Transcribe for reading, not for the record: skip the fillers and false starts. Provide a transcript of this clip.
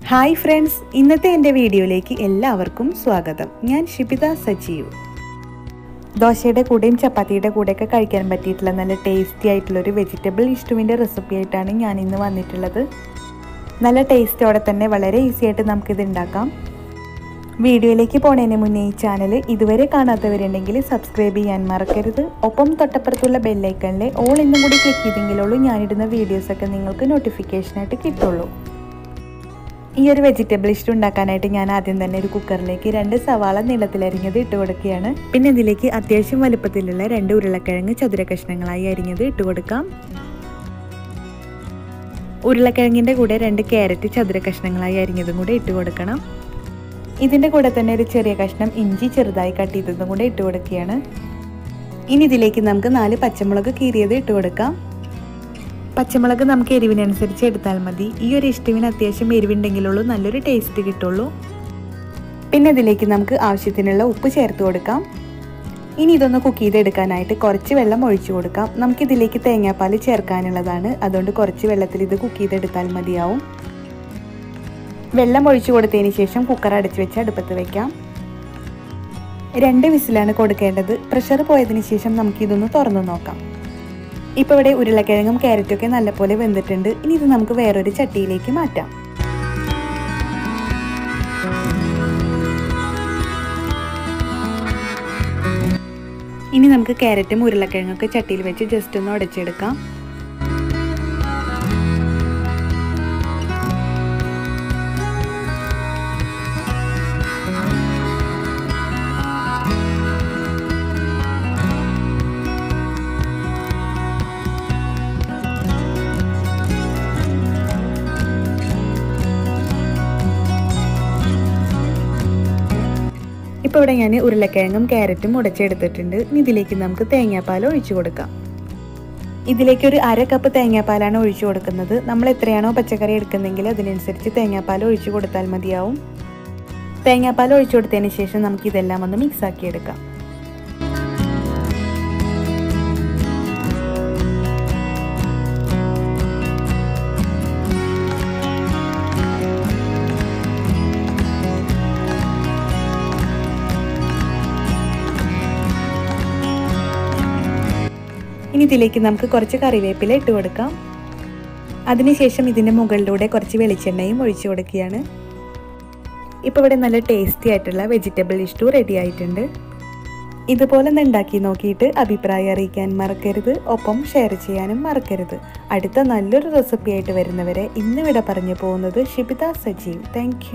Hi friends, ഇന്നത്തെ എൻ്റെ വീഡിയോയിലേക്ക് എല്ലാവർക്കും സ്വാഗതം. ഞാൻ ഷിബിത സജീവ്. ദോശയുടെ കൂടെയും ചപ്പാത്തിയുടെ കൂടെയൊക്കെ കഴിക്കാൻ പറ്റിയിട്ടുള്ള നല്ല ടേസ്റ്റി ആയിട്ടുള്ളൊരു വെജിറ്റബിൾ ഇഷ്ടുവിൻ്റെ റെസിപ്പി ആയിട്ടാണ് ഞാൻ ഇന്ന് വന്നിട്ടുള്ളത്. നല്ല ടേസ്റ്റോടെ തന്നെ വളരെ ഈസി ആയിട്ട് നമുക്കിത് ഉണ്ടാക്കാം. വീഡിയോയിലേക്ക് പോണതിന് മുന്നേ ഈ ചാനൽ ഇതുവരെ കാണാത്തവരുണ്ടെങ്കിൽ സബ്സ്ക്രൈബ് ചെയ്യാൻ മറക്കരുത്. ഒപ്പം തൊട്ടപ്പുറത്തുള്ള ബെല്ലൈക്കണിലെ ഓൾ എന്നും കൂടി ക്ലിക്ക് ചെയ്തെങ്കിലുള്ളൂ ഞാനിടുന്ന വീഡിയോസൊക്കെ നിങ്ങൾക്ക് നോട്ടിഫിക്കേഷനായിട്ട് കിട്ടുള്ളൂ. ഈ ഒരു വെജിറ്റബിൾ ഇഷ്ടു ഉണ്ടാക്കാനായിട്ട് ഞാൻ ആദ്യം തന്നെ ഒരു കുക്കറിലേക്ക് 2 സവാള നീളത്തിലരിഞ്ഞത് ഇട്ട് കൊടുക്കുകയാണ്. പിന്നെ ഇതിലേക്ക് അത്യാവശ്യം വലുപ്പത്തിലുള്ള 2 ഉരുളക്കിഴങ്ങ് ചതുര കഷ്ണങ്ങളായി അരിഞ്ഞത് ഇട്ട് കൊടുക്കാം. ഉരുളക്കിഴങ്ങിൻ്റെ കൂടെ 2 ക്യാരറ്റ് ചതുര കഷ്ണങ്ങളായി അരിഞ്ഞതും കൂടെ ഇട്ട് കൊടുക്കണം. ഇതിൻ്റെ കൂടെ തന്നെ ഒരു ചെറിയ കഷ്ണം ഇഞ്ചി ചെറുതായി കട്ട് ചെയ്തതും കൂടെ ഇട്ട് കൊടുക്കുകയാണ്. ഇനി ഇതിലേക്ക് നമുക്ക് 4 പച്ചമുളക് കീറിയത് ഇട്ട് കൊടുക്കാം. പച്ചമുളക് നമുക്ക് എരിവിനനുസരിച്ച് എടുത്താൽ മതി. ഈ ഒരു ഇഷ്ടുവിന് അത്യാവശ്യം എരിവുണ്ടെങ്കിലുള്ളൂ നല്ലൊരു ടേസ്റ്റ് കിട്ടുള്ളൂ. പിന്നെ ഇതിലേക്ക് നമുക്ക് ആവശ്യത്തിനുള്ള ഉപ്പ് ചേർത്ത് കൊടുക്കാം. ഇനി ഇതൊന്ന് കുക്ക് ചെയ്തെടുക്കാനായിട്ട് കുറച്ച് വെള്ളം ഒഴിച്ചു കൊടുക്കാം. നമുക്കിതിലേക്ക് തേങ്ങാപ്പാൽ ചേർക്കാനുള്ളതാണ്, അതുകൊണ്ട് കുറച്ച് വെള്ളത്തിൽ ഇത് കുക്ക് ചെയ്തെടുത്താൽ മതിയാവും. വെള്ളം ഒഴിച്ചു കൊടുത്തതിന് ശേഷം കുക്കർ അടച്ചു വെച്ച് അടുപ്പത്ത് വയ്ക്കാം. 2 വിസിലാണ് കൊടുക്കേണ്ടത്. പ്രഷർ പോയതിന് ശേഷം നമുക്കിതൊന്ന് തുറന്നു നോക്കാം. ഇപ്പോൾ ഇവിടെ ഉരുളക്കിഴങ്ങും ക്യാരറ്റും ഒക്കെ നല്ലപോലെ വെന്തിട്ടുണ്ട്. ഇനി ഇത് നമുക്ക് വേറൊരു ചട്ടിയിലേക്ക് മാറ്റാം. ഇനി നമുക്ക് ക്യാരറ്റും ഉരുളക്കിഴങ്ങൊക്കെ ചട്ടിയിൽ വെച്ച് ജസ്റ്റ് ഒന്ന് ഉടച്ചെടുക്കാം. ഇപ്പോൾ ഇവിടെ ഞാൻ ഉരുളക്കിഴങ്ങും ക്യാരറ്റും ഉടച്ചെടുത്തിട്ടുണ്ട്. ഇനി ഇതിലേക്ക് നമുക്ക് തേങ്ങാപ്പാൽ ഒഴിച്ചു കൊടുക്കാം. ഇതിലേക്ക് ഒരു 1/2 കപ്പ് തേങ്ങാപ്പാലാണ് ഒഴിച്ചു കൊടുക്കുന്നത്. നമ്മൾ എത്രയാണോ പച്ചക്കറി എടുക്കുന്നതെങ്കിൽ അതിനനുസരിച്ച് തേങ്ങാപ്പാൽ ഒഴിച്ചു കൊടുത്താൽ മതിയാവും. തേങ്ങാപ്പാൽ ഒഴിച്ചു കൊടുത്തതിന് ശേഷം നമുക്കിതെല്ലാം ഒന്ന് മിക്സാക്കി എടുക്കാം. ഇനി ഇതിലേക്ക് നമുക്ക് കുറച്ച് കറിവേപ്പില ഇട്ട് കൊടുക്കാം. അതിനുശേഷം ഇതിൻ്റെ മുകളിലൂടെ കുറച്ച് വെളിച്ചെണ്ണയും ഒഴിച്ചു കൊടുക്കുകയാണ്. ഇപ്പോൾ ഇവിടെ നല്ല ടേസ്റ്റി ആയിട്ടുള്ള വെജിറ്റബിൾ ഇഷ്ടു റെഡി ആയിട്ടുണ്ട്. ഇതുപോലെ ഒന്ന് ഉണ്ടാക്കി നോക്കിയിട്ട് അഭിപ്രായം അറിയിക്കാൻ മറക്കരുത്. ഒപ്പം ഷെയർ ചെയ്യാനും മറക്കരുത്. അടുത്ത നല്ലൊരു റെസിപ്പി ആയിട്ട് വരുന്നവരെ ഇന്നിവിടെ പറഞ്ഞു പോകുന്നത് ഷിബിത സജീവ്. താങ്ക്